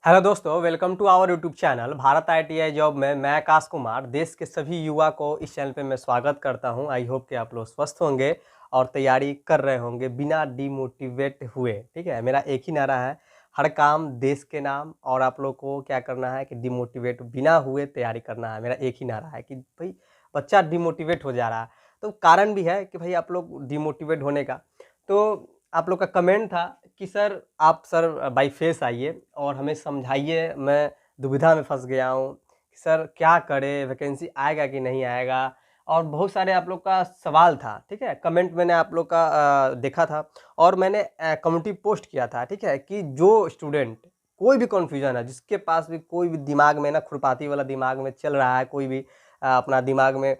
Hello दोस्तों, welcome to our YouTube channel Bharat ITI job में मैं आकाश कुमार। देश के सभी युवा को इस चैनल पे मैं स्वागत करता हूं। आई होप कि आप लोग स्वस्थ होंगे और तैयारी कर रहे होंगे बिना डिमोटिवेट हुए। ठीक है, मेरा एक ही नारा है, हर काम देश के नाम। और आप लोग को क्या करना है कि डिमोटिवेट बिना हुए तैयारी करना है। मेरा एक ही नारा है कि भाई बच्चा डिमोटिवेट हो जा रहा है, तो कारण भी है कि भाई आप लोग डिमोटिवेट होने का। तो आप लोग का कमेंट था कि सर आप सर बाई फेस आइए और हमें समझाइए, मैं दुविधा में फंस गया हूँ कि सर क्या करें, वैकेंसी आएगा कि नहीं आएगा। और बहुत सारे आप लोग का सवाल था। ठीक है, कमेंट मैंने आप लोग का देखा था और मैंने कम्युनिटी पोस्ट किया था। ठीक है, कि जो स्टूडेंट कोई भी कन्फ्यूजन है, जिसके पास भी कोई भी दिमाग में ना खुरपाती वाला दिमाग में चल रहा है, कोई भी अपना दिमाग में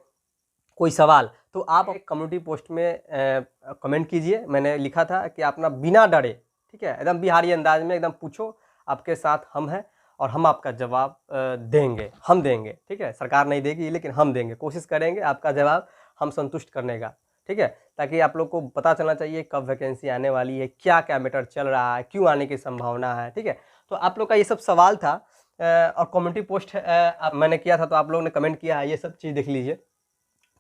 कोई सवाल, तो आप एक कम्युनिटी पोस्ट में कमेंट कीजिए। मैंने लिखा था कि आप ना बिना डरे, ठीक है, एकदम बिहारी अंदाज में एकदम पूछो, आपके साथ हम हैं और हम आपका जवाब देंगे, हम देंगे। ठीक है, सरकार नहीं देगी लेकिन हम देंगे, कोशिश करेंगे आपका जवाब हम संतुष्ट करने का। ठीक है, ताकि आप लोग को पता चलना चाहिए कब वैकेंसी आने वाली है, क्या क्या मैटर चल रहा है, क्यों आने की संभावना है। ठीक है, तो आप लोग का ये सब सवाल था और कम्युनिटी पोस्ट मैंने किया था, तो आप लोगों ने कमेंट किया है, ये सब चीज़ देख लीजिए।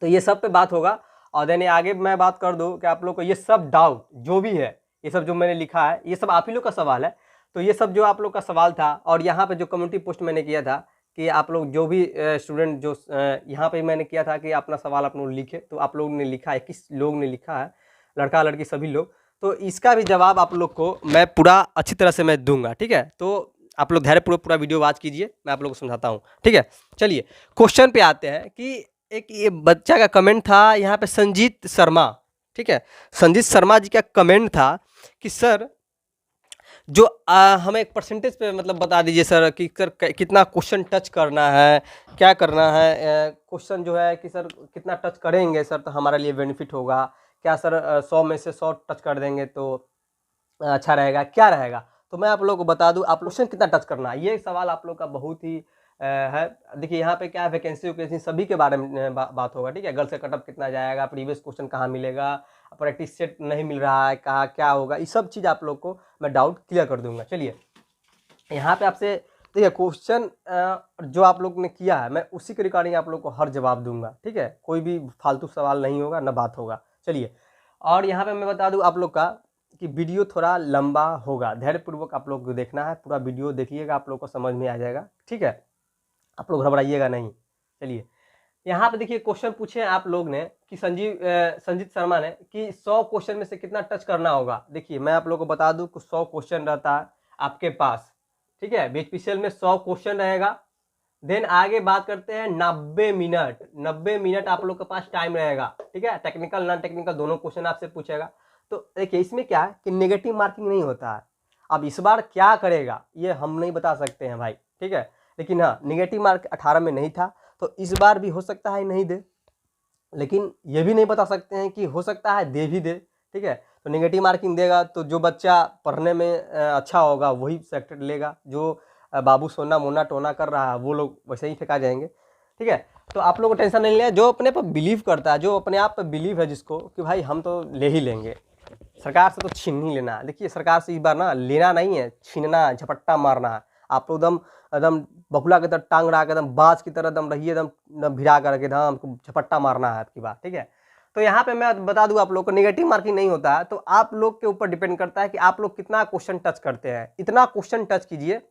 तो ये सब पे बात होगा और देने आगे मैं बात कर दूं कि आप लोग को ये सब डाउट जो भी है, ये सब जो मैंने लिखा है, ये सब आप ही लोग का सवाल है। तो ये सब जो आप लोग का सवाल था और यहाँ पे जो कम्युनिटी पोस्ट मैंने किया था कि आप लोग जो भी स्टूडेंट जो यहाँ पे मैंने किया था कि अपना सवाल आप लोग लिखे, तो आप लोग ने लिखा है, किस लोग ने लिखा है, लड़का लड़की सभी लोग। तो इसका भी जवाब आप लोग को मैं पूरा अच्छी तरह से मैं दूंगा। ठीक है, तो आप लोग धैर्यपूर्वक पूरा वीडियो वॉच कीजिए, मैं आप लोग को समझाता हूँ। ठीक है, चलिए क्वेश्चन पे आते हैं कि एक ये बच्चा का कमेंट था यहाँ पे, संजीत शर्मा। ठीक है, संजीत शर्मा जी का कमेंट था कि सर जो हमें एक परसेंटेज पे मतलब बता दीजिए सर कि सर कितना क्वेश्चन टच करना है, क्या करना है। क्वेश्चन जो है कि सर कितना टच करेंगे सर तो हमारे लिए बेनिफिट होगा, क्या सर 100 में से 100 टच कर देंगे तो अच्छा रहेगा, क्या रहेगा। तो मैं आप लोग को बता दूं, आप क्वेश्चन कितना टच करना है, ये सवाल आप लोग का बहुत ही है। देखिए यहाँ पे क्या है, वैकेंसी वैकेंसी सभी के बारे में बात होगा। ठीक है, गर्ल्स का कटअप कितना जाएगा, प्रीवियस क्वेश्चन कहाँ मिलेगा, प्रैक्टिस सेट नहीं मिल रहा है कहाँ, क्या होगा, ये सब चीज़ आप लोग को मैं डाउट क्लियर कर दूंगा। चलिए यहाँ पे आपसे देखिए क्वेश्चन जो आप लोग ने किया है, मैं उसी के रिगार्डिंग आप लोग को हर जवाब दूंगा। ठीक है, कोई भी फालतू सवाल नहीं होगा, ना बात होगा। चलिए, और यहाँ पे मैं बता दूं आप लोग का कि वीडियो थोड़ा लंबा होगा, धैर्यपूर्वक आप लोग को देखना है, पूरा वीडियो देखिएगा, आप लोग को समझ में आ जाएगा। ठीक है, आप लोग घबराइएगा नहीं। चलिए यहाँ पे देखिए क्वेश्चन पूछे आप लोग ने कि संजीत शर्मा ने कि 100 क्वेश्चन में से कितना टच करना होगा। देखिए मैं आप लोग को बता दूं, कुछ 100 क्वेश्चन रहता है आपके पास। ठीक है, बीएचपीसीएल में 100 क्वेश्चन रहेगा। देन आगे बात करते हैं 90 मिनट, 90 मिनट आप लोग के पास टाइम रहेगा। ठीक है, टेक्निकल नॉन टेक्निकल दोनों क्वेश्चन आपसे पूछेगा। तो देखिए इसमें क्या है कि नेगेटिव मार्किंग नहीं होता है। अब इस बार क्या करेगा ये हम नहीं बता सकते हैं भाई। ठीक है, लेकिन हाँ निगेटिव मार्क 18 में नहीं था, तो इस बार भी हो सकता है नहीं दे, लेकिन ये भी नहीं बता सकते हैं कि हो सकता है दे भी दे। ठीक है, तो नेगेटिव मार्किंग देगा तो जो बच्चा पढ़ने में अच्छा होगा वही सेलेक्टेड लेगा, जो बाबू सोना मोना टोना कर रहा है वो लोग वैसे ही फेंका जाएंगे। ठीक है, तो आप लोग को टेंशन नहीं लेना, जो अपने पर बिलीव करता है, जो अपने आप पर बिलीव है जिसको कि भाई हम तो ले ही लेंगे, सरकार से तो छीन ही लेना। देखिए सरकार से इस बार ना लेना नहीं है, छीनना, झपट्टा मारना है। आप लोग एकदम एकदम बकुला की तरह टांग रहा के एकदम बाज की तरह एकदम रहिए, एकदम भिड़ा करके एकदम हमको झपट्टा मारना है आपकी बात। ठीक है, तो यहाँ पे मैं बता दूं आप लोग को नेगेटिव मार्किंग नहीं होता है, तो आप लोग के ऊपर डिपेंड करता है कि आप लोग कितना क्वेश्चन टच करते हैं। इतना क्वेश्चन टच कीजिए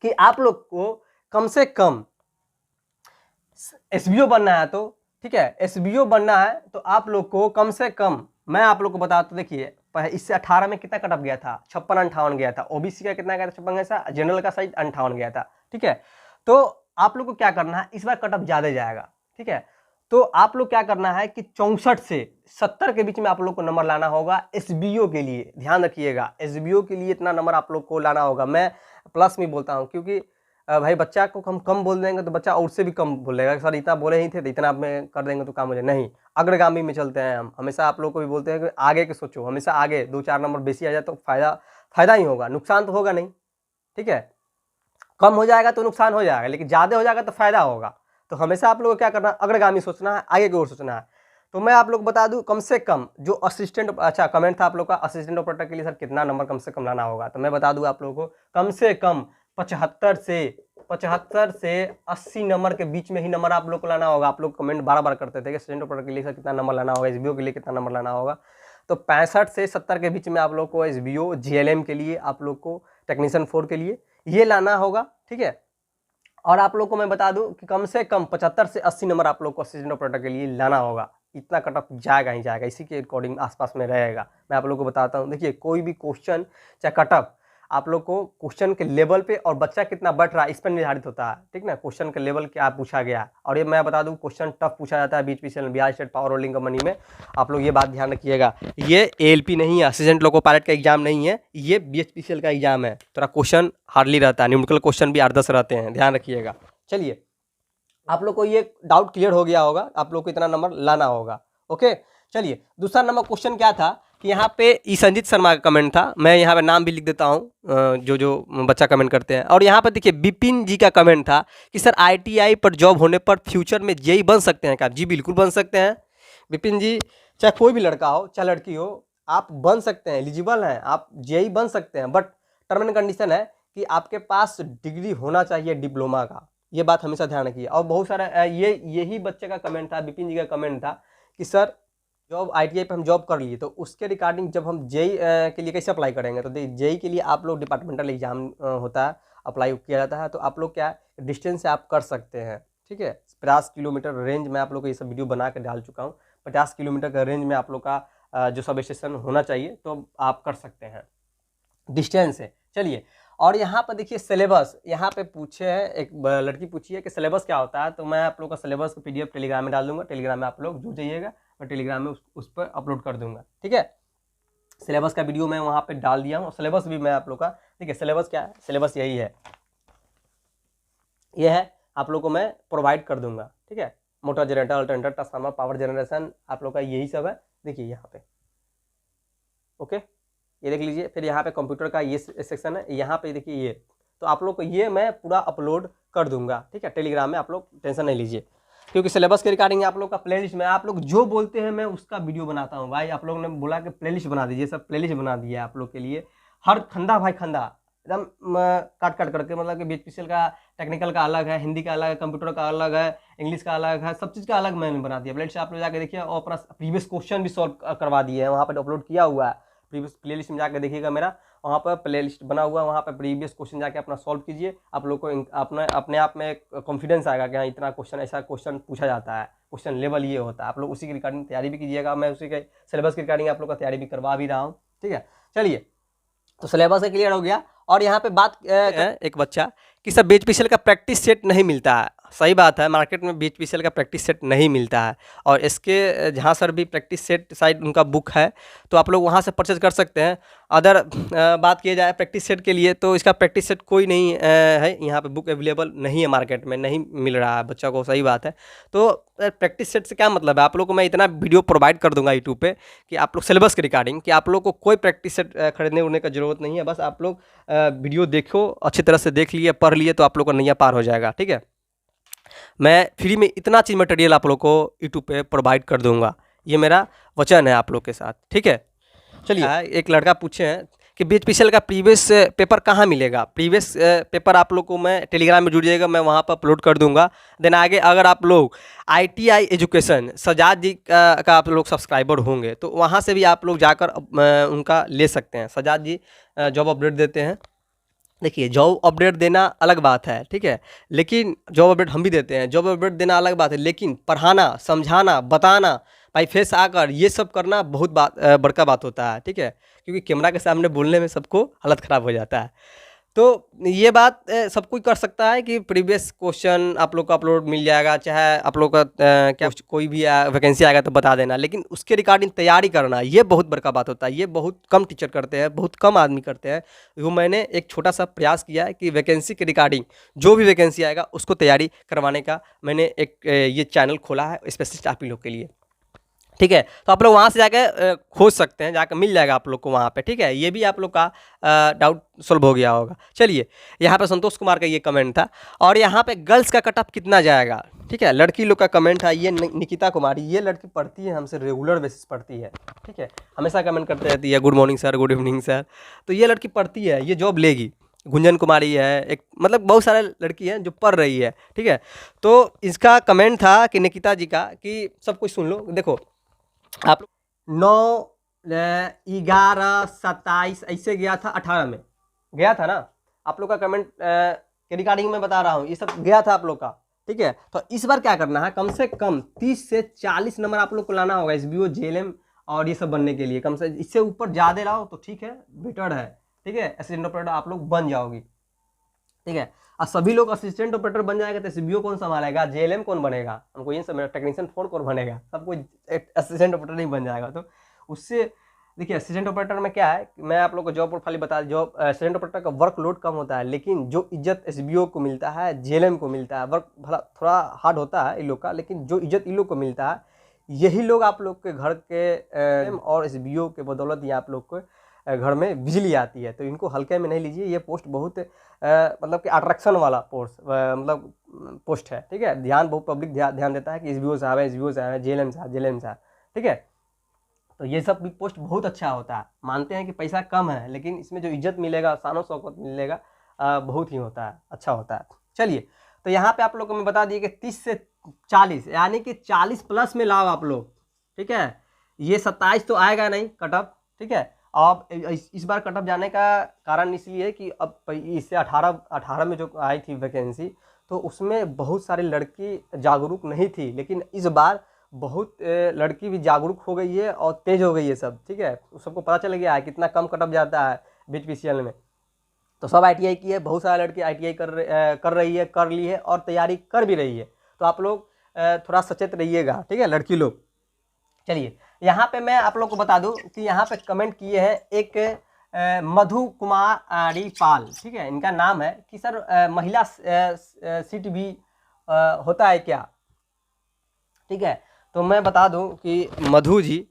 कि आप लोग को कम से कम एसबीओ बनना है। तो ठीक है, एसबीओ बनना है तो आप लोग को कम से कम, मैं आप लोग को बताता, देखिए इससे 18 में कितना कटअप गया था, 56-58 गया था। ओबीसी का कितना गया था, 56 गया था। जनरल का साइज 58 गया था। ठीक है, तो आप लोग को क्या करना है, इस बार कटअप ज्यादा जाएगा। ठीक है, तो आप लोग क्या करना है कि 64 से 70 के बीच में आप लोग को नंबर लाना होगा एसबीओ के लिए। ध्यान रखिएगा, एसबीओ के लिए इतना नंबर आप लोग को लाना होगा। मैं प्लस में बोलता हूँ क्योंकि भाई बच्चा को हम कम बोल देंगे तो बच्चा और से भी कम बोलेगा, सर इतना बोले ही थे तो इतना आप में कर देंगे तो काम हो जाए। नहीं, अग्रगामी में चलते हैं हम, हमेशा आप लोग को भी बोलते हैं कि आगे के सोचो, हमेशा आगे 2-4 नंबर बेसी आ जाए तो फायदा ही होगा, नुकसान तो होगा नहीं। ठीक है, कम हो जाएगा तो नुकसान हो जाएगा, लेकिन ज़्यादा हो जाएगा तो फायदा होगा। तो हमेशा आप लोग को क्या करना है, अग्रगामी सोचना है, आगे की ओर सोचना है। तो मैं आप लोग को बता दूं, कम से कम जो असिस्टेंट, अच्छा कमेंट था आप लोग का, असिस्टेंट ऑपरेटर के लिए सर कितना नंबर कम से कम लाना होगा, तो मैं बता दूं आप लोगों को कम से कम 75 से 80 नंबर के बीच में ही नंबर आप लोग को लाना होगा। आप लोग कमेंट बार करते थे कि स्टूडेंट प्रोडक्ट के लिए कितना नंबर लाना होगा, एसबीओ के लिए कितना नंबर लाना होगा। तो 65 से 70 के बीच में आप लोग को एसबीओ, जीएलएम के लिए, आप लोग को टेक्नीशियन 4 के लिए ये लाना होगा, ठीक है। और आप लोग को मैं बता दूं कि कम से कम 75 से 80 नंबर आप लोग को असिस्टेंट ऑपरेटर के लिए लाना होगा। इतना कट ऑफ जाएगा ही जाएगा, इसी के अकॉर्डिंग आसपास में रहेगा। मैं आप लोग को बताता हूं, देखिए कोई भी क्वेश्चन चाहे कट ऑफ आप लोग को क्वेश्चन के लेवल पे और बच्चा कितना बढ़ रहा है इस पर निर्धारित होता है, ठीक ना। क्वेश्चन के लेवल क्या पूछा गया, और ये मैं बता दूं क्वेश्चन टफ पूछा जाता है BPCL, Bihar state power holding company में। आप लोग ये बात ध्यान रखिएगा, ये एएलपी नहीं है, असिस्टेंट लोको पायलट का एग्जाम नहीं है, ये बीएचपीसीएल का एग्जाम है। थोड़ा क्वेश्चन हार्डली रहता है, न्यूमेरिकल क्वेश्चन भी 8-10 रहते हैं, ध्यान रखिएगा। चलिए, आप लोग को ये डाउट क्लियर हो गया होगा, आप लोग को इतना नंबर लाना होगा। ओके, चलिए दूसरा नंबर क्वेश्चन क्या था कि यहाँ पे ई संजीत शर्मा का कमेंट था। मैं यहाँ पे नाम भी लिख देता हूँ जो बच्चा कमेंट करते हैं। और यहाँ पर देखिए विपिन जी का कमेंट था कि सर आईटीआई पर जॉब होने पर फ्यूचर में जेई बन सकते हैं क्या? जी बिल्कुल बन सकते हैं विपिन जी, चाहे कोई भी लड़का हो चाहे लड़की हो, आप बन सकते हैं, एलिजिबल हैं, आप जेई बन सकते हैं। बट टर्म एंड कंडीशन है कि आपके पास डिग्री होना चाहिए डिप्लोमा का, ये बात हमेशा ध्यान रखिए। और बहुत सारा यही बच्चे का कमेंट था, विपिन जी का कमेंट था कि सर जॉब आईटीआई पे हम जॉब कर लिए तो उसके रिगार्डिंग जब हम जेई के लिए कैसे अप्लाई करेंगे? तो जेई के लिए आप लोग डिपार्टमेंटल एग्जाम होता है, अप्लाई किया जाता है। तो आप लोग क्या डिस्टेंस से आप कर सकते हैं, ठीक है। 50 किलोमीटर रेंज में आप लोग को ये सब वीडियो बना के डाल चुका हूँ। 50 किलोमीटर का रेंज में आप लोग का जो सब स्टेशन होना चाहिए तो आप कर सकते हैं डिस्टेंस से। चलिए, और यहाँ पर देखिए सिलेबस, यहाँ पे पूछे हैं, एक लड़की पूछी है कि सिलेबस क्या होता है। तो मैं आप लोग का सिलेबस का पीडीएफ टेलीग्राम में डाल दूंगा, टेलीग्राम में आप लोग जुड़ जाइएगा, मैं टेलीग्राम में उस पर अपलोड कर दूंगा, ठीक है। सिलेबस का वीडियो मैं वहाँ पे डाल दिया हूँ, सिलेबस भी मैं आप लोग का, ठीक है। सिलेबस क्या है? सिलेबस यही है, ये है, आप लोग को मैं प्रोवाइड कर दूंगा, ठीक है। Motor generator, alternator, transformer, power generation, आप लोग का यही सब है। देखिए यहाँ पे, ओके, ये देख लीजिए। फिर यहाँ पे कंप्यूटर का ये सेक्शन है, यहाँ पे देखिए ये, तो आप लोग को ये मैं पूरा अपलोड कर दूंगा, ठीक है, टेलीग्राम में। आप लोग टेंशन नहीं लीजिए, क्योंकि सिलेबस के रिगार्डिंग आप लोग का प्लेलिस्ट में आप लोग जो बोलते हैं मैं उसका वीडियो बनाता हूँ भाई। आप लोग ने बोला कि प्लेलिस्ट बना दीजिए, सब प्लेलिस्ट बना दिया आप लोग के लिए, हर खंदा भाई खंदा एकदम काट करके, मतलब कि बीएचपीसीएल का टेक्निकल का अलग है, हिंदी का अलग है, कंप्यूटर का अलग है, इंग्लिश का अलग है, सब चीज़ का अलग मैंने बना दिया प्लेलिस्ट। आप लोग जाके देखिए, और अपना प्रीवियस क्वेश्चन भी सॉल्व करवा दिए हैं, वहाँ पर अपलोड किया हुआ है। प्रीवियस प्लेलिस्ट में जाकर देखिएगा, मेरा वहाँ पर प्लेलिस्ट बना हुआ है, वहाँ पर प्रीवियस क्वेश्चन जाके अपना सॉल्व कीजिए। आप लोग को अपने आप में कॉन्फिडेंस आएगा कि हाँ इतना क्वेश्चन, ऐसा क्वेश्चन पूछा जाता है, क्वेश्चन लेवल ये होता है। आप लोग उसी के रिगार्डिंग तैयारी भी कीजिएगा, मैं उसी के सिलेबस के रिगार्डिंग आप लोग का तैयारी भी करवा भी रहा हूँ, ठीक है। चलिए, तो सिलेबस से क्लियर हो गया। और यहाँ पे बात एक बच्चा कि सर बीएचपीसीएल का प्रैक्टिस सेट नहीं मिलता है। सही बात है, मार्केट में बीएचपीसीएल का प्रैक्टिस सेट नहीं मिलता है, और इसके जहाँ सर भी प्रैक्टिस सेट साइड उनका बुक है, तो आप लोग वहाँ से परचेज कर सकते हैं। अदर बात किया जाए प्रैक्टिस सेट के लिए, तो इसका प्रैक्टिस सेट कोई नहीं है, यहाँ पे बुक अवेलेबल नहीं है, मार्केट में नहीं मिल रहा है बच्चा को। सही बात है, तो प्रैक्टिस सेट से क्या मतलब है? आप लोग को मैं इतना वीडियो प्रोवाइड कर दूंगा यूट्यूब पे कि आप लोग सिलेबस के रिगार्डिंग कि आप लोग को कोई प्रैक्टिस सेट खरीदने उड़ने का जरूरत नहीं है। बस आप लोग वीडियो देखो, अच्छी तरह से देख लिए, पढ़ लिए, तो आप लोग का नैया पार हो जाएगा, ठीक है। मैं फ्री में इतना चीज़ मटेरियल आप लोग को यूट्यूब पे प्रोवाइड कर दूंगा, ये मेरा वचन है आप लोग के साथ, ठीक है। चलिए, एक लड़का पूछे हैं कि बीएचपीसीएल का प्रीवियस पेपर कहाँ मिलेगा? प्रीवियस पेपर आप लोग को मैं टेलीग्राम में जुड़िएगा, मैं वहाँ पर अपलोड कर दूंगा। देन आगे अगर आप लोग आईटीआई एजुकेशन सजाद जी का आप लोग सब्सक्राइबर होंगे, तो वहाँ से भी आप लोग जाकर उनका ले सकते हैं। सजाद जी जॉब अपडेट देते हैं। देखिए, जॉब अपडेट देना अलग बात है, ठीक है, लेकिन जॉब अपडेट हम भी देते हैं। जॉब अपडेट देना अलग बात है, लेकिन पढ़ाना, समझाना, बताना, भाई फेस आकर ये सब करना बहुत बड़का बात होता है, ठीक है। क्योंकि कैमरा के सामने बोलने में सबको हालत ख़राब हो जाता है। तो ये बात सब कोई कर सकता है कि प्रीवियस क्वेश्चन आप लोग को अपलोड मिल जाएगा, चाहे आप लोग का क्या कोई भी वैकेंसी आएगा तो बता देना, लेकिन उसके रिगार्डिंग तैयारी करना ये बहुत बड़का बात होता है। ये बहुत कम टीचर करते हैं, बहुत कम आदमी करते हैं। वो मैंने एक छोटा सा प्रयास किया है कि वैकेंसी के रिगार्डिंग जो भी वैकेंसी आएगा उसको तैयारी करवाने का मैंने एक ये चैनल खोला है स्पेशलिस्ट आप ही लोग के लिए, ठीक है। तो आप लोग वहाँ से जाकर खोज सकते हैं, जाकर मिल जाएगा आप लोग को वहाँ पे, ठीक है। ये भी आप लोग का डाउट सॉल्व हो गया होगा। चलिए, यहाँ पे संतोष कुमार का ये कमेंट था। और यहाँ पे गर्ल्स का कट ऑफ कितना जाएगा, ठीक है, लड़की लोग का कमेंट था। ये निकिता कुमारी, ये लड़की पढ़ती है हमसे, रेगुलर बेसिस पढ़ती है, ठीक है, हमेशा कमेंट करते रहती है good morning sir, good evening sir. तो ये लड़की पढ़ती है, ये जॉब लेगी, गुंजन कुमारी है, एक मतलब बहुत सारे लड़की हैं जो पढ़ रही है, ठीक है। तो इसका कमेंट था कि निकिता जी का कि सब कुछ सुन लो। देखो आप 9, 11, 27 ऐसे गया था, 18 में गया था ना आप लोग का कमेंट के रिगार्डिंग मैं बता रहा हूँ, ये सब गया था आप लोग का, ठीक है। तो इस बार क्या करना है, कम से कम 30 से 40 नंबर आप लोग को लाना होगा एसबीओ, जेएलएम और ये सब बनने के लिए। कम से इससे ऊपर ज़्यादा लाओ तो ठीक है, बेटर है, ठीक है। असिस्टेंट ऑपरेटर आप लोग बन जाओगी, ठीक है। और सभी लोग असिस्टेंट ऑपरेटर बन जाएगा तो एसबीओ कौन संभालेगा, जेएलएम कौन बनेगा, हमको ये सब, टेक्नीशियन फोन कौन बनेगा, सब कोई असिस्टेंट ऑपरेटर नहीं बन जाएगा। तो उससे देखिए असिस्टेंट ऑपरेटर में क्या है, मैं आप लोग को जॉब प्रोफाइल बता, जॉब असिस्टेंट ऑपरेटर का वर्कलोड कम होता है, लेकिन जो इज्जत एसबीओ को मिलता है, जेएलएम को मिलता है, वर्क भला थोड़ा हार्ड होता है इन लोग का, लेकिन जो इज्जत इन लोग को मिलता है, यही लोग आप लोग के घर के और एसबीओ के बदौलत ये आप लोग को घर में बिजली आती है। तो इनको हल्के में नहीं लीजिए, ये पोस्ट बहुत मतलब कि अट्रैक्शन वाला पोस्ट मतलब पोस्ट है, ठीक है। ध्यान बहुत पब्लिक ध्यान देता है कि एसबीओ साहब है, एसबीओ साहब है, जेएलएम साहब, जेएलएम साहब, ठीक है। तो ये सब भी पोस्ट बहुत अच्छा होता है। मानते हैं कि पैसा कम है, लेकिन इसमें जो इज्जत मिलेगा, शानो शौकत मिलेगा, बहुत ही होता है, अच्छा होता है। चलिए, तो यहाँ पे आप लोग को मैं बता दिए कि 30 से 40 यानी कि 40 प्लस में लाओ आप लोग, ठीक है। ये 27 तो आएगा नहीं कटअप, ठीक है। अब इस बार कटअप जाने का कारण इसलिए कि अब इससे 18 में जो आई थी वैकेंसी, तो उसमें बहुत सारी लड़की जागरूक नहीं थी, लेकिन इस बार बहुत लड़की भी जागरूक हो गई है और तेज हो गई है सब, ठीक है। सबको पता चल गया है कितना कम कटअप जाता है बीएचपीसीएल में। तो सब आईटीआई की है, बहुत सारे लड़की आईटीआई कर रही है, कर ली है और तैयारी कर भी रही है। तो आप लोग थोड़ा सचेत रहिएगा, ठीक है लड़की लोग। चलिए, यहाँ पे मैं आप लोग को बता दूं कि यहाँ पे कमेंट किए हैं एक मधु कुमारी पाल, ठीक है। इनका नाम है कि सर महिला सीट भी होता है क्या, ठीक है। तो मैं बता दूं कि मधु जी,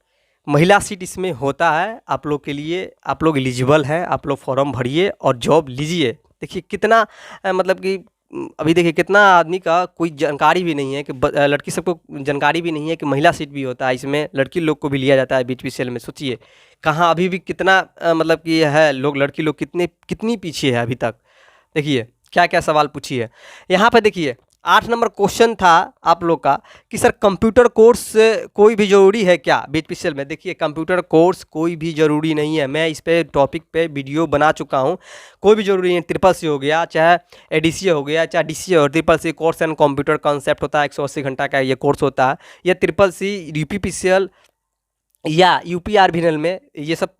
महिला सीट इसमें होता है आप लोग के लिए, आप लोग एलिजिबल हैं, आप लोग फॉर्म भरिए और जॉब लीजिए। देखिए कितना मतलब कि अभी देखिए कितना आदमी का कोई जानकारी भी नहीं है कि लड़की सबको जानकारी भी नहीं है कि महिला सीट भी होता है, इसमें लड़की लोग को भी लिया जाता है बीएचपीसीएल में। सोचिए कहाँ अभी भी कितना मतलब कि है लोग, लड़की लोग कितनी पीछे है अभी तक। देखिए क्या क्या सवाल पूछिए यहाँ पे। देखिए 8 नंबर क्वेश्चन था आप लोग का कि सर कंप्यूटर कोर्स कोई भी ज़रूरी है क्या बीएचपीसीएल में। देखिए कंप्यूटर कोर्स कोई भी ज़रूरी नहीं है, मैं इस पे टॉपिक पे वीडियो बना चुका हूँ। कोई भी ज़रूरी नहीं, CCC हो गया, चाहे एडीसीए हो गया, चाहे डीसीए हो, CCC course and computer concept होता है, 180 घंटा का ये कोर्स होता है। या CCC यूपीपीसीएल या यूपीआरबीएनएल में ये सब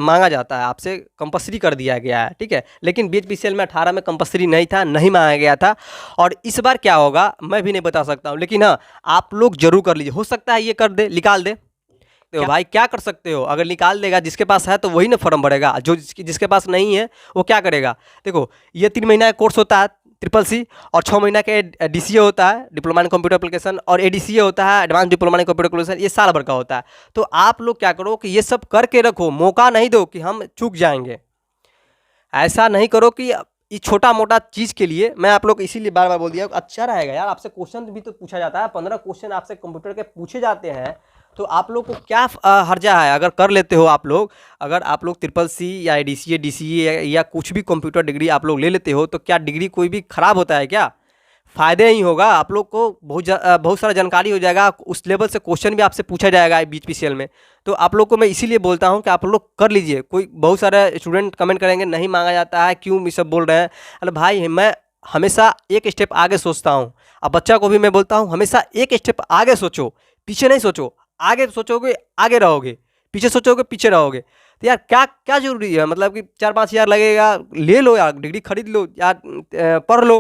मांगा जाता है, आपसे कंपल्सरी कर दिया गया है, ठीक है। लेकिन बीएचपीसीएल में 18 में कंपल्सरी नहीं था, नहीं मांगा गया था। और इस बार क्या होगा मैं भी नहीं बता सकता हूँ, लेकिन हाँ आप लोग जरूर कर लीजिए, हो सकता है ये कर दे, निकाल दे। तो भाई क्या कर सकते हो, अगर निकाल देगा जिसके पास है तो वही ना फॉर्म भरेगा, जो जिसके पास नहीं है वो क्या करेगा। देखो ये 3 महीना का कोर्स होता है CCC, और 6 महीना के डीसीए होता है, डिप्लोमा इन कंप्यूटर एप्लीकेशन, और एडीसीए होता है, advance diploma in computer application, ये साल भर का होता है। तो आप लोग क्या करो कि ये सब करके रखो, मौका नहीं दो कि हम चूक जाएंगे। ऐसा नहीं करो कि इस छोटा मोटा चीज़ के लिए, मैं आप लोग को इसीलिए बार बार बोल दिया, अच्छा रहेगा यार, आपसे क्वेश्चन भी तो पूछा जाता है, 15 क्वेश्चन आपसे कंप्यूटर के पूछे जाते हैं। तो आप लोग को क्या हर्जा है अगर कर लेते हो आप लोग। अगर आप लोग CCC या एडीसीए डीसीए या कुछ भी कंप्यूटर डिग्री आप लोग ले लेते हो, तो क्या डिग्री कोई भी ख़राब होता है क्या, फ़ायदे ही होगा। आप लोग को बहुत सारा जानकारी हो जाएगा, उस लेवल से क्वेश्चन भी आपसे पूछा जाएगा बीएचपीसीएल में। तो आप लोग को मैं इसीलिए बोलता हूँ कि आप लोग कर लीजिए। कोई बहुत सारे स्टूडेंट कमेंट करेंगे नहीं मांगा जाता है, क्यों ये सब बोल रहे हैं। अरे भाई मैं हमेशा एक स्टेप आगे सोचता हूँ। अब बच्चा को भी मैं बोलता हूँ हमेशा एक स्टेप आगे सोचो, पीछे नहीं सोचो। आगे सोचोगे आगे रहोगे, पीछे सोचोगे पीछे रहोगे। तो यार क्या क्या ज़रूरी है, मतलब कि 4-5 हज़ार लगेगा, ले लो यार, डिग्री खरीद लो यार, पढ़ लो,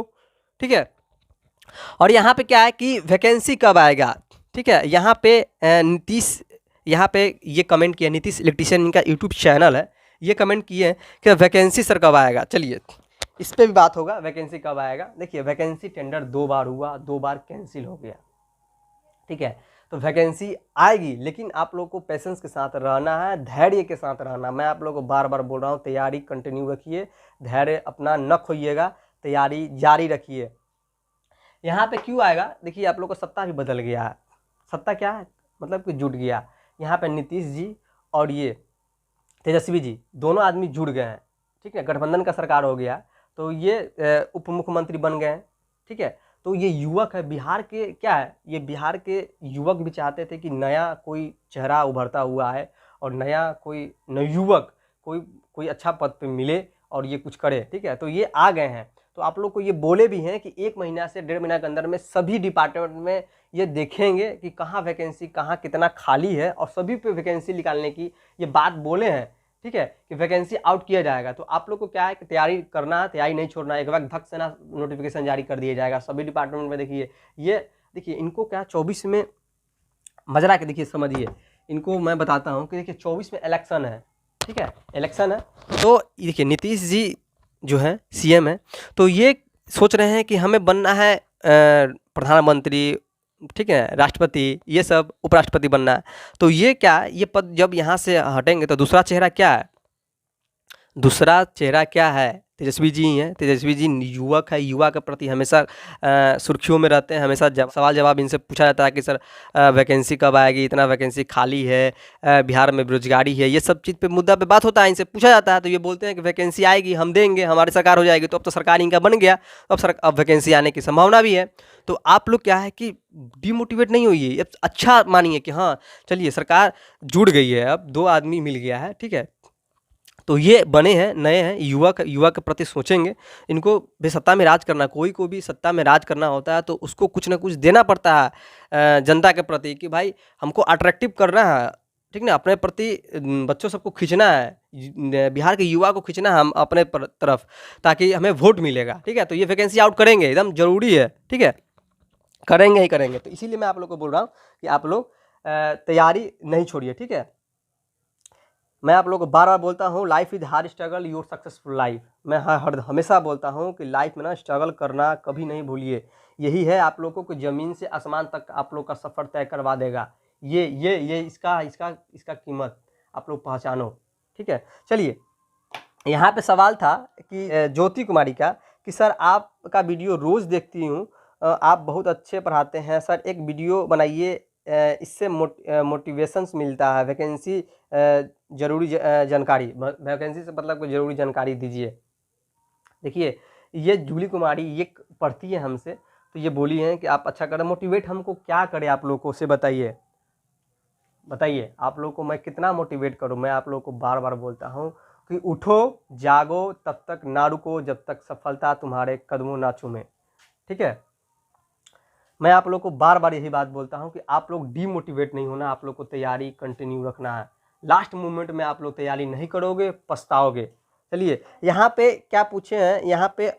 ठीक है। और यहाँ पे क्या है कि वैकेंसी कब आएगा, ठीक है। यहाँ पे नीतीश, यहाँ पे ये कमेंट किया, नीतीश इलेक्ट्रीशियन इनका यूट्यूब चैनल है, ये कमेंट किए हैं कि वैकेंसी सर कब आएगा। चलिए इस पर भी बात होगा, वैकेंसी कब आएगा। देखिए वैकेंसी टेंडर 2 बार हुआ, 2 बार कैंसिल हो गया, ठीक है। तो वैकेंसी आएगी, लेकिन आप लोग को पेशेंस के साथ रहना है, धैर्य के साथ रहना। मैं आप लोग को बार बार बोल रहा हूँ, तैयारी कंटिन्यू रखिए, धैर्य अपना न खोइएगा, तैयारी जारी रखिए। यहाँ पे क्यों आएगा, देखिए आप लोग का सत्ता भी बदल गया है। सत्ता क्या है, मतलब कि जुट गया। यहाँ पे नीतीश जी और ये तेजस्वी जी दोनों आदमी जुड़ गए हैं, ठीक है। गठबंधन का सरकार हो गया, तो ये उप मुख्यमंत्री बन गए हैं, ठीक है। तो ये युवक है, बिहार के क्या है, ये बिहार के युवक भी चाहते थे कि नया कोई चेहरा उभरता हुआ है और नया कोई नवयुवक कोई अच्छा पद पे मिले और ये कुछ करे, ठीक है। तो ये आ गए हैं। तो आप लोग को ये बोले भी हैं कि 1 महीना से 1.5 महीना के अंदर में सभी डिपार्टमेंट में ये देखेंगे कि कहाँ वैकेंसी, कहाँ कितना खाली है, और सभी पे वैकेंसी निकालने की ये बात बोले हैं, ठीक है, कि वैकेंसी आउट किया जाएगा। तो आप लोग को क्या है कि तैयारी करना है, तैयारी नहीं छोड़ना है। एक बार धक से ना नोटिफिकेशन जारी कर दिया जाएगा सभी डिपार्टमेंट में। देखिए इनको क्या 24 में मजरा के देखिए समझिए, इनको मैं बताता हूँ कि देखिए 24 में इलेक्शन है, ठीक है, इलेक्शन है। तो देखिए नीतीश जी जो है सीएम है, तो ये सोच रहे हैं कि हमें बनना है प्रधानमंत्री, ठीक है, राष्ट्रपति, ये सब उपराष्ट्रपति बनना है। तो ये क्या, ये पद जब यहाँ से हटेंगे तो दूसरा चेहरा क्या है, दूसरा चेहरा क्या है, तेजस्वी जी ही हैं। तेजस्वी जी युवक है, युवा के प्रति हमेशा सुर्खियों में रहते हैं। हमेशा सवाल जवाब इनसे पूछा जाता है कि सर वैकेंसी कब आएगी, इतना वैकेंसी खाली है, बिहार में बेरोजगारी है, ये सब चीज़ पे मुद्दा पे बात होता है, इनसे पूछा जाता है। तो ये बोलते हैं कि वैकेंसी आएगी, हम देंगे, हमारी सरकार हो जाएगी। तो अब तो सरकार इनका बन गया, अब वैकेंसी आने की संभावना भी है। तो आप लोग क्या है कि डिमोटिवेट नहीं होइए, अब अच्छा मानिए कि हाँ चलिए सरकार जुड़ गई है, अब 2 आदमी मिल गया है, ठीक है। तो ये बने हैं, नए हैं, युवा के प्रति सोचेंगे। इनको भी सत्ता में राज करना, कोई को भी सत्ता में राज करना होता है तो उसको कुछ ना कुछ देना पड़ता है जनता के प्रति, कि भाई हमको अट्रैक्टिव करना है, ठीक ना, अपने प्रति बच्चों सबको खींचना है, बिहार के युवा को खींचना है हम अपने तरफ, ताकि हमें वोट मिलेगा, ठीक है। तो ये वैकेंसी आउट करेंगे, एकदम ज़रूरी है, ठीक है, करेंगे ही करेंगे। तो इसीलिए मैं आप लोग को बोल रहा हूँ कि आप लोग तैयारी नहीं छोड़िए, ठीक है। मैं आप लोगों को बार बार बोलता हूँ, life is hard struggle your successful life. मैं हमेशा बोलता हूँ कि लाइफ में ना स्ट्रगल करना कभी नहीं भूलिए। यही है आप लोगों को ज़मीन से आसमान तक आप लोग का सफ़र तय करवा देगा। ये इसका कीमत आप लोग पहचानो, ठीक है। चलिए, यहाँ पे सवाल था कि ज्योति कुमारी का, कि सर आपका वीडियो रोज़ देखती हूँ, आप बहुत अच्छे पढ़ाते हैं सर, एक वीडियो बनाइए, इससे मोटिवेशंस मिलता है, वैकेंसी ज़रूरी जानकारी, वैकेंसी से मतलब कोई ज़रूरी जानकारी दीजिए। देखिए ये जूली कुमारी ये पढ़ती है हमसे, तो ये बोली है कि आप अच्छा करें। मोटिवेट हमको क्या करें आप लोग को, उसे बताइए आप लोग को मैं कितना मोटिवेट करूं। मैं आप लोग को बार बार बोलता हूं कि उठो जागो, तब तक ना रुको जब तक सफलता तुम्हारे कदमों ना चूमे, ठीक है। मैं आप लोग को बार बार यही बात बोलता हूं कि आप लोग डीमोटिवेट नहीं होना, आप लोग को तैयारी कंटिन्यू रखना है। लास्ट मोमेंट में आप लोग तैयारी नहीं करोगे, पछताओगे। चलिए, यहाँ पे क्या पूछे हैं, यहाँ पे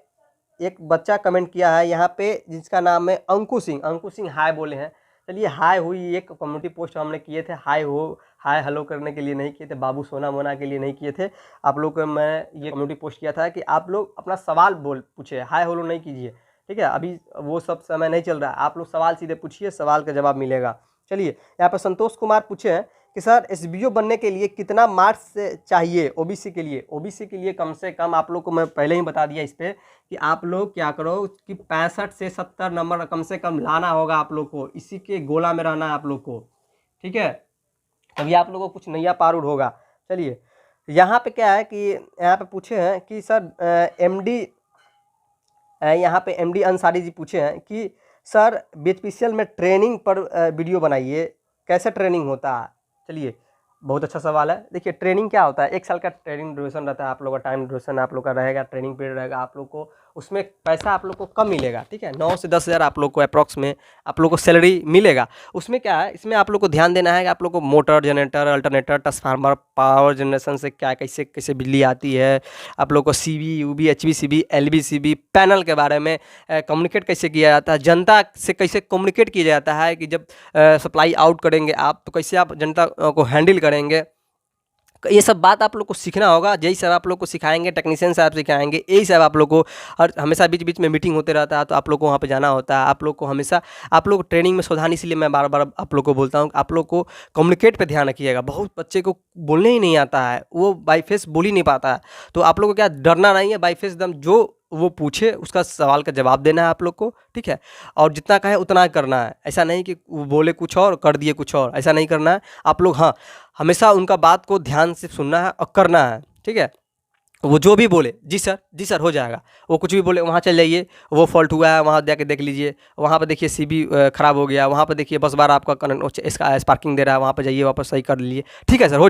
एक बच्चा कमेंट किया है यहाँ पे, जिसका नाम है अंकु सिंह हाय बोले हैं। चलिए, हाय हुई, एक कम्युनिटी पोस्ट हमने किए थे, हाय हेलो करने के लिए नहीं किए थे, बाबू सोना मोना के लिए नहीं किए थे। आप लोग को मैं ये कम्युनिटी पोस्ट किया था कि आप लोग अपना सवाल पूछे, हाय हेलो नहीं कीजिए, ठीक है। अभी वो सब समय नहीं चल रहा है, आप लोग सवाल सीधे पूछिए, सवाल का जवाब मिलेगा। चलिए, यहाँ पर संतोष कुमार पूछे हैं कि सर एसबीओ बनने के लिए कितना मार्क्स चाहिए ओबीसी के लिए। ओबीसी के लिए कम से कम, आप लोग को मैं पहले ही बता दिया इस पर, कि आप लोग क्या करो कि 65 से 70 नंबर कम से कम लाना होगा आप लोग को, इसी के गोला में रहना है आप लोग को, ठीक है, तभी आप लोगों को कुछ नैया पार उड़ होगा। चलिए, यहाँ पे क्या है कि यहाँ पे पूछे हैं कि सर यहाँ पे एमडी अंसारी जी पूछे हैं कि सर बीएचपीसीएल में ट्रेनिंग पर वीडियो बनाइए, कैसे ट्रेनिंग होता है। चलिए, बहुत अच्छा सवाल है। देखिए, ट्रेनिंग क्या होता है, 1 साल का ट्रेनिंग ड्यूरेशन रहता है, आप लोग का टाइम ड्यूरेशन आप लोग का रहेगा, ट्रेनिंग पीरियड रहेगा। आप लोग को उसमें पैसा आप लोग को कम मिलेगा, ठीक है, 9 से 10 हज़ार आप लोग को अप्रॉक्स में आप लोग को सैलरी मिलेगा। उसमें क्या है, इसमें आप लोग को ध्यान देना है कि आप लोग को motor, generator, alternator, transformer, power generation से क्या कैसे कैसे बिजली आती है, आप लोग को सीबी, यूबी, एचवीसीबी, एलबीसीबी पैनल के बारे में कम्युनिकेट कैसे किया जाता है, जनता से कैसे कम्युनिकेट किया जाता है, कि जब सप्लाई आउट करेंगे आप तो कैसे आप जनता को हैंडल करेंगे। ये सब बात आप लोग को सीखना होगा। यही सब आप लोग को सिखाएंगे, टेक्नीशियन साहब सिखाएंगे, यही सब आप लोग को। और हमेशा बीच बीच में मीटिंग होते रहता है, तो आप लोग को वहाँ पे जाना होता है। आप लोग को हमेशा आप लोग ट्रेनिंग में सावधान, इसलिए मैं बार बार आप लोग को बोलता हूँ, आप लोग को कम्युनिकेट पे ध्यान रखिएगा। बहुत बच्चे को बोलने ही नहीं आता है, वो बाई फेस बोल ही नहीं पाता है। तो आप लोग को क्या डरना नहीं है, बाई फेस दम जो वो पूछे उसका सवाल का जवाब देना है आप लोग को, ठीक है। और जितना कहे उतना करना है, ऐसा नहीं कि वो बोले कुछ और कर दिए कुछ और, ऐसा नहीं करना है आप लोग। हाँ, हमेशा उनका बात को ध्यान से सुनना है और करना है, ठीक है। वो जो भी बोले जी सर हो जाएगा, वो कुछ भी बोले वहाँ चल जाइए, वो फॉल्ट हुआ है वहाँ जाके देख लीजिए, वहाँ पर देखिए सीबी ख़राब हो गया, वहाँ पर देखिए बस बार आपका इसका स्पार्किंग दे रहा है, वहाँ पर जाइए वापस सही कर लीजिए। ठीक है सर, हो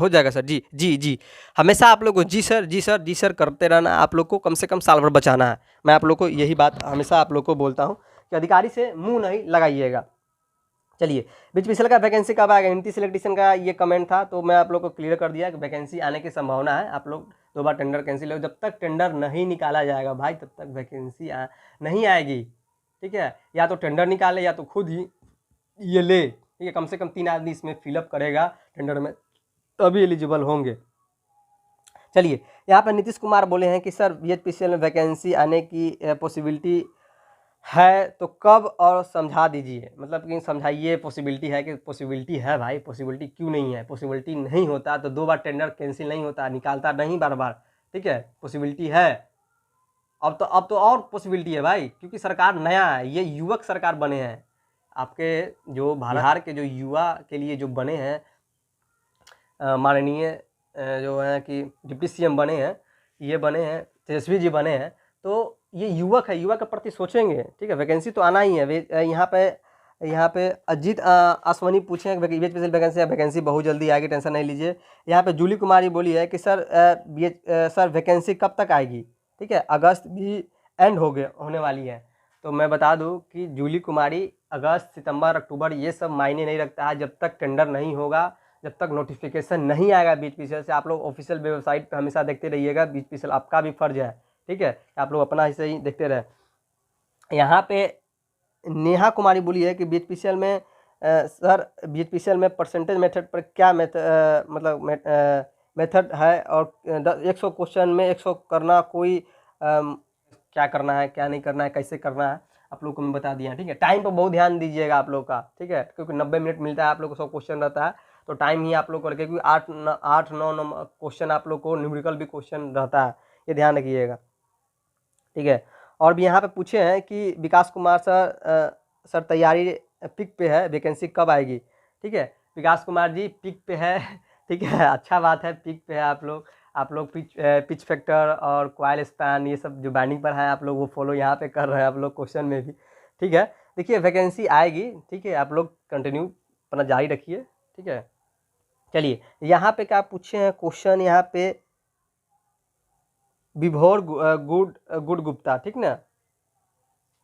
जाएगा सर, जी। हमेशा आप लोग को जी सर करते रहना, आप लोग को कम से कम साल भर बचाना है। मैं आप लोग को यही बात हमेशा आप लोग को बोलता हूँ कि अधिकारी से मुँह नहीं लगाइएगा। चलिए, बीच पिछले का वैकेंसी कब आएगा, एंटी सिलेक्टेशन का ये कमेंट था, तो मैं आप लोग को क्लियर कर दिया कि वैकेंसी आने की संभावना है। आप लोग 2 बार टेंडर कैंसिल हो, जब तक टेंडर नहीं निकाला जाएगा भाई तब तक वैकेंसी नहीं आएगी। ठीक है, या तो टेंडर निकाले या तो खुद ही ये ले। ठीक है, कम से कम 3 आदमी इसमें फिलअप करेगा टेंडर में, तभी एलिजिबल होंगे। चलिए, यहाँ पर नीतीश कुमार बोले हैं कि सर बीएचपीसीएल में वैकेंसी आने की पॉसिबिलिटी है तो कब और समझा दीजिए, मतलब कि समझाइए पॉसिबिलिटी है कि पॉसिबिलिटी है भाई, पॉसिबिलिटी क्यों नहीं है, पॉसिबिलिटी नहीं होता तो 2 बार टेंडर कैंसिल नहीं होता, निकालता नहीं बार बार। ठीक है, पॉसिबिलिटी है। अब तो और पॉसिबिलिटी है भाई, क्योंकि सरकार नया है, ये युवक सरकार बने हैं। आपके जो बिहार के जो युवा के लिए जो बने हैं माननीय जो है कि डिप्टी सीएम बने हैं, ये बने हैं तेजस्वी जी बने हैं, तो ये युवक है, युवा के प्रति सोचेंगे। ठीक है, वैकेंसी तो आना ही है। यहाँ पे अजीत आसवानी पूछे हैं वैकेंसी बहुत जल्दी आएगी, टेंशन नहीं लीजिए। यहाँ पे जूली कुमारी बोली है कि सर वैकेंसी कब तक आएगी। ठीक है, अगस्त भी एंड होने वाली है। तो मैं बता दूं कि जूली कुमारी अगस्त सितंबर अक्टूबर ये सब मायने नहीं रखता है, जब तक टेंडर नहीं होगा, जब तक नोटिफिकेशन नहीं आएगा बीएचपीसीएल से। आप लोग ऑफिशियल वेबसाइट पे हमेशा देखते रहिएगा, बीएचपीसीएल आपका भी फर्ज है। ठीक है, आप लोग अपना हिस्सा ही देखते रहे। यहाँ पे नेहा कुमारी बोली है कि बीएचपीसीएल में सर बीएचपीसीएल में परसेंटेज मेथड पर क्या मेथड है, और 100 क्वेश्चन में 100 करना, कोई क्या करना है क्या नहीं करना है कैसे करना है आप लोग को मैं बता दिया। ठीक है, टाइम पर बहुत ध्यान दीजिएगा आप लोग का। ठीक है, क्योंकि 90 मिनट मिलता है आप लोग को, 100 क्वेश्चन रहता है, तो टाइम ही आप लोग को, क्योंकि 8-9 क्वेश्चन आप लोग को न्यूमेरिकल भी क्वेश्चन रहता है, ये ध्यान रखिएगा। ठीक है, और भी यहाँ पे पूछे हैं कि विकास कुमार सर तैयारी पिक पे है, वैकेंसी कब आएगी। ठीक है, विकास कुमार जी पिक पे है। ठीक है, अच्छा बात है, पिक पे है आप लोग पिच फैक्टर और कॉइल स्पैन ये सब जो बैंडिंग पर है आप लोग वो फॉलो यहाँ पे कर रहे हैं आप लोग क्वेश्चन में भी। ठीक है, देखिए वैकेंसी आएगी। ठीक है, आप लोग कंटिन्यू अपना जारी रखिए। ठीक है, चलिए यहाँ पे क्या पूछे हैं क्वेश्चन, यहाँ पे विभोर गुड गुप्ता, ठीक ना,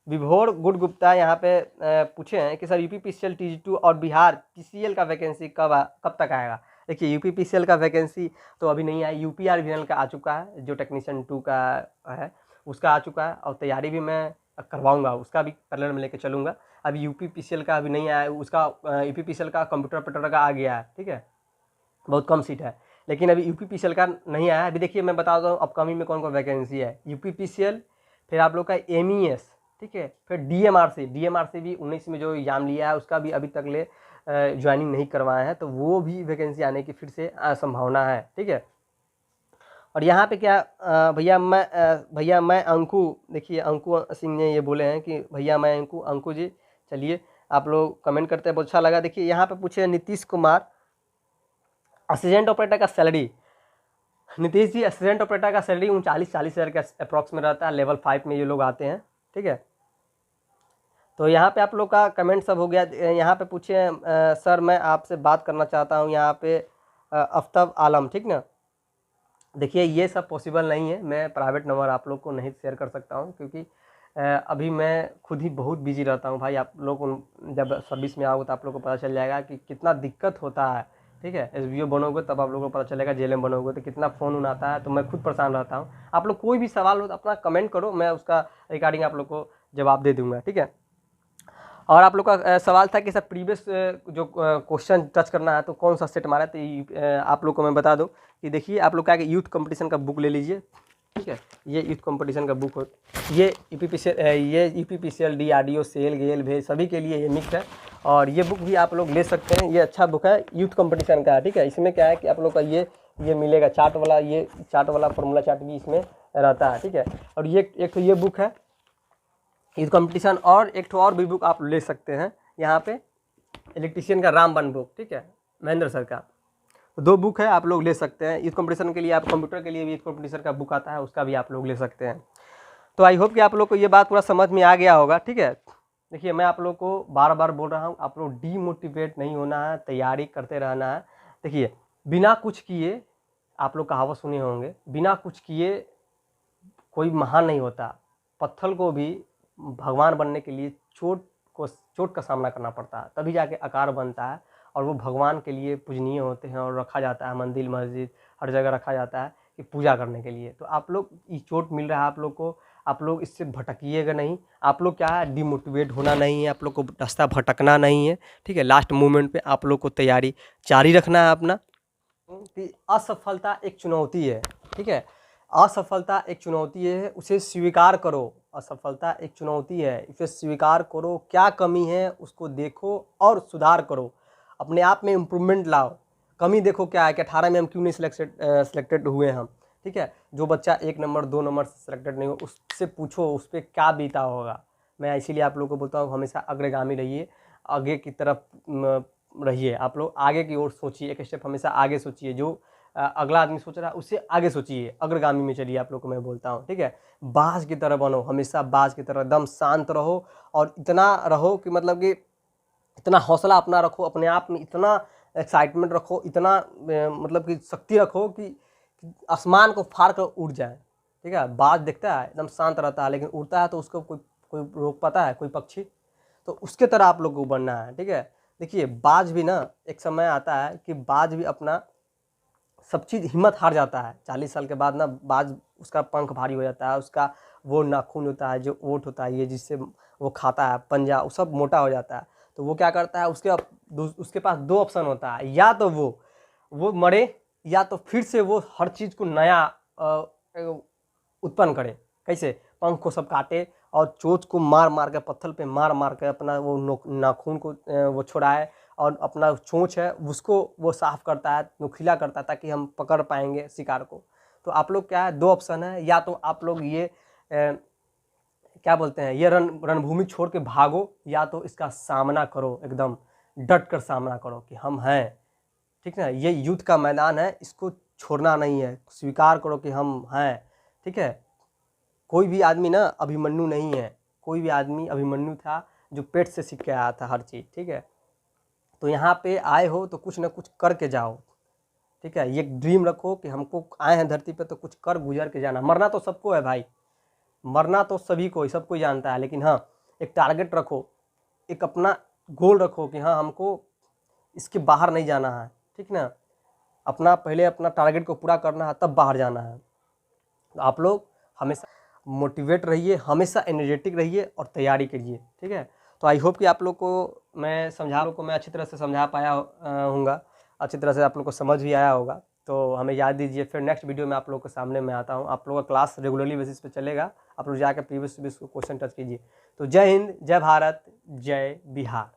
विभोर गुड गुप्ता यहाँ पे पूछे हैं कि सर यूपीपीसीएल टीजी2 और बिहार पीसीएल का वैकेंसी कब तक आएगा। देखिए यूपीपीसीएल का वैकेंसी तो अभी नहीं आया, यूपीआरवीएनएल का आ चुका है, जो टेक्नीशियन 2 का है उसका आ चुका है, और तैयारी भी मैं करवाऊंगा, उसका भी पैरेलल में लेके चलूँगा। अभी यूपीपीसीएल का अभी नहीं आया, उसका यूपीपीसीएल का कंप्यूटर ऑपरेटर का आ गया है। ठीक है, बहुत कम सीट है, लेकिन अभी यूपीपीसीएल का नहीं आया। अभी देखिए मैं बता दूँ अपकमिंग में कौन कौन वैकेंसी है, यूपीपीसीएल, फिर आप लोग का एमईएस, ठीक है, फिर डीएमआरसी भी 19 में जो एग्जाम लिया है उसका भी अभी तक ले ज्वाइनिंग नहीं करवाए हैं, तो वो भी वैकेंसी आने की फिर से संभावना है। ठीक है, और यहाँ पे क्या भैया मैं अंकु, देखिए अंकु सिंह ने ये बोले हैं कि भैया मैं अंकु जी, चलिए आप लोग कमेंट करते हैं, बहुत अच्छा लगा। देखिए यहाँ पे पूछे नीतीश कुमार असिस्टेंट ऑपरेटर का salary, Nitish ji assistant operator का सैलरी 39-40 हज़ार के अप्रॉक्स में रहता है, लेवल 5 में ये लोग आते हैं। ठीक है, तो यहाँ पे आप लोग का कमेंट सब हो गया। यहाँ पे पूछे सर मैं आपसे बात करना चाहता हूँ, यहाँ पे अफ्ताब आलम, ठीक ना। देखिए ये सब पॉसिबल नहीं है, मैं प्राइवेट नंबर आप लोग को नहीं शेयर कर सकता हूँ, क्योंकि अभी मैं खुद ही बहुत बिजी रहता हूँ भाई। आप लोग जब सर्विस में आओगे तो आप लोग को पता चल जाएगा कि कितना दिक्कत होता है। ठीक है, एसबीओ बनोगे तब आप लोगों को पता चलेगा, जेएलएम बनोगे तो कितना फ़ोन आता है, तो मैं खुद परेशान रहता हूँ। आप लोग कोई भी सवाल हो तो अपना कमेंट करो, मैं उसका रिगार्डिंग आप लोग को जवाब दे दूँगा। ठीक है, और आप लोग का सवाल था कि सर प्रीवियस जो क्वेश्चन टच करना है तो कौन सा सेट मारा, तो आप लोग को मैं बता दूं कि देखिए आप लोग क्या कि यूथ कंपटीशन का बुक ले लीजिए। ठीक है, ये यूथ कंपटीशन का बुक हो, ये यूपीपीसीएल डीआरडीओ सेल गेल भेज सभी के लिए ये मिक्स है, और ये बुक भी आप लोग ले सकते हैं, ये अच्छा बुक है यूथ कंपटीशन का। ठीक है, इसमें क्या है कि आप लोग का ये मिलेगा चार्ट वाला, ये चार्ट वाला फॉर्मूला चार्ट भी इसमें रहता है। ठीक है, और ये एक तो ये बुक है यूथ कंपटीशन, और एक और भी बुक आप ले सकते हैं यहाँ पे, इलेक्ट्रीशियन का रामबन बुक, ठीक है, महेंद्र सर का। 2 बुक है, आप लोग ले सकते हैं। इस कंपटीशन के लिए आप कंप्यूटर के लिए भी एक कंपटीशन का बुक आता है, उसका भी आप लोग ले सकते हैं। तो आई होप कि आप लोग को ये बात पूरा समझ में आ गया होगा, ठीक है। देखिए मैं आप लोग को बार बार बोल रहा हूँ, आप लोग डीमोटिवेट नहीं होना है, तैयारी करते रहना है। देखिए बिना कुछ किए, आप लोग कहावत सुने होंगे, बिना कुछ किए कोई महान नहीं होता। पत्थर को भी भगवान बनने के लिए चोट का सामना करना पड़ता है, तभी जाके आकार बनता है और वो भगवान के लिए पूजनीय होते हैं और रखा जाता है, मंदिर मस्जिद हर जगह रखा जाता है कि पूजा करने के लिए। तो आप लोग ये चोट मिल रहा है आप लोग को, आप लोग इससे भटकिएगा नहीं। आप लोग क्या है, डिमोटिवेट होना नहीं है, आप लोग को रास्ता भटकना नहीं है, ठीक है। लास्ट मोमेंट पे आप लोग को तैयारी जारी रखना है अपना। कि असफलता एक चुनौती है, ठीक है। असफलता एक चुनौती है, उसे स्वीकार करो। असफलता एक चुनौती है, इसे स्वीकार करो। क्या कमी है उसको देखो और सुधार करो, अपने आप में इम्प्रूवमेंट लाओ। कमी देखो क्या है कि 18 में हम क्यों नहीं सिलेक्टेड हुए हम, ठीक है। जो बच्चा 1 नंबर 2 नंबर सिलेक्टेड नहीं हो, उससे पूछो उस पर क्या बीता होगा। मैं इसीलिए आप लोगों को बोलता हूँ हमेशा अग्रगामी रहिए, आगे की तरफ रहिए। आप लोग आगे की ओर सोचिए, एक स्टेप हमेशा आगे सोचिए। जो अगला आदमी सोच रहा है उससे आगे सोचिए, अग्रगामी में चलिए। आप लोग को मैं बोलता हूँ, ठीक है। बाज की तरह बनो, हमेशा बाज की तरह एकदम शांत रहो और इतना रहो कि मतलब कि इतना हौसला अपना रखो, अपने आप में इतना एक्साइटमेंट रखो, इतना मतलब कि शक्ति रखो कि आसमान को फाड़ कर उड़ जाए, ठीक है। बाज दिखता है एकदम शांत रहता है, लेकिन उड़ता है तो उसको कोई कोई रोक पाता है, कोई पक्षी? तो उसके तरह आप लोग को बनना है, ठीक है। देखिए बाज भी ना एक समय आता है कि बाज भी अपना सब चीज़ हिम्मत हार जाता है। 40 साल के बाद ना बाज, उसका पंख भारी हो जाता है, उसका वो नाखून होता है, जो ओंठ होता है, ये जिससे वो खाता है, पंजा, वो सब मोटा हो जाता है। तो वो क्या करता है, उसके पास 2 ऑप्शन होता है, या तो वो मरे, या तो फिर से वो हर चीज़ को नया उत्पन्न करे। कैसे? पंख को सब काटे और चोंच को मार मार के, पत्थर पे मार मार के अपना वो नाखून को वो छुड़ाए और अपना चोंच है उसको वो साफ करता है, नुकीला करता है, ताकि हम पकड़ पाएंगे शिकार को। तो आप लोग क्या है, 2 ऑप्शन है, या तो आप लोग ये क्या बोलते हैं, ये रणभूमि छोड़ के भागो, या तो इसका सामना करो, एकदम डट कर सामना करो कि हम हैं, ठीक है। ये युद्ध का मैदान है, इसको छोड़ना नहीं है, स्वीकार करो कि हम हैं, ठीक है। कोई भी आदमी ना अभिमन्यु नहीं है, कोई भी आदमी अभिमन्यु था जो पेट से सीख के आया था हर चीज़, ठीक है। तो यहाँ पे आए हो तो कुछ ना कुछ करके जाओ, ठीक है। ये ड्रीम रखो कि हमको आए हैं धरती पे तो कुछ कर गुजर के जाना। मरना तो सबको है भाई, मरना तो सभी को, सब कोई जानता है, लेकिन हाँ एक टारगेट रखो, एक अपना गोल रखो कि हाँ हमको इसके बाहर नहीं जाना है, ठीक ना। अपना पहले अपना टारगेट को पूरा करना है, तब बाहर जाना है। तो आप लोग हमेशा मोटिवेट रहिए, हमेशा एनर्जेटिक रहिए और तैयारी करिए, ठीक है। तो आई होप कि आप लोग को मैं अच्छी तरह से समझा पाया हूँगा, अच्छी तरह से आप लोग को समझ भी आया होगा। तो हमें याद दीजिए, फिर नेक्स्ट वीडियो में आप लोग के सामने मैं आता हूँ। आप लोगों का क्लास रेगुलरली बेसिस पे चलेगा, आप लोग जाकर प्रीवियस को क्वेश्चन टच कीजिए। तो जय हिंद, जय भारत, जय बिहार।